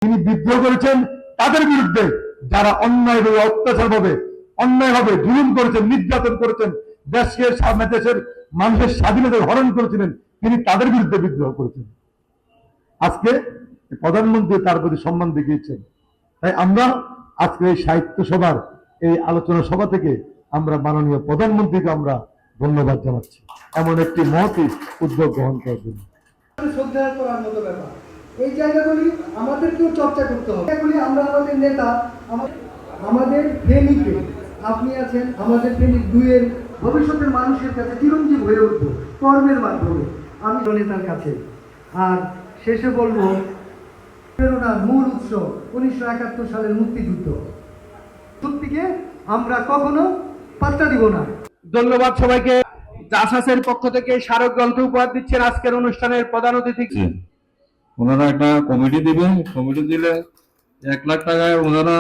তিনি বিদ্রোহ করেছেন তাদের বিরুদ্ধে, যারা অন্যায়ভাবে অত্যাচারভাবে অন্যায়ভাবে জুলুম করেছেন, নির্যাতন করেছেন, দেশের মানুষের স্বাধীনতা হরণ করেছিলেন, তিনি তাদের বিরুদ্ধে বিদ্রোহ করেছেন। আজকে প্রধানমন্ত্রী তার প্রতি সম্মান দেখিয়েছেন। তাই আমরা আজকে এই সাহিত্য সভার এই আলোচনা সভা থেকে আমরা মাননীয় প্রধানমন্ত্রীকে আমরা ধন্যবাদ জানাচ্ছি এমন একটি মহৎ উদ্যোগ গ্রহণ করার জন্য। শ্রদ্ধা করার মতো ব্যাপার, এই জায়গাগুলি আমাদেরকেও চর্চা করতে হবে। এগুলি আমরা আমাদের নেতা, আমাদের ফেনীতে আপনি আছেন, আমাদের ফেনী দুইয়ের ভবিষ্যতের মানুষের কাছে চিরঞ্জীব হয়ে উঠবো কর্মের মাধ্যমে আমি নেতার কাছে। আর শেষে বলবো, প্রেরণার মূল উৎস 1971 সালের মুক্তিযুদ্ধ, সত্যিকে আমরা কখনো পাত্তা দিব না। ধন্যবাদ সবাইকে। জাসাসের পক্ষ থেকে স্মারক গ্রন্থ উপহার দিচ্ছেন আজকের অনুষ্ঠানের প্রধান অতিথি। ওনারা একটা কমিটি দিবেন, কমিটি দিলে 1 লাখ টাকায় ওনারা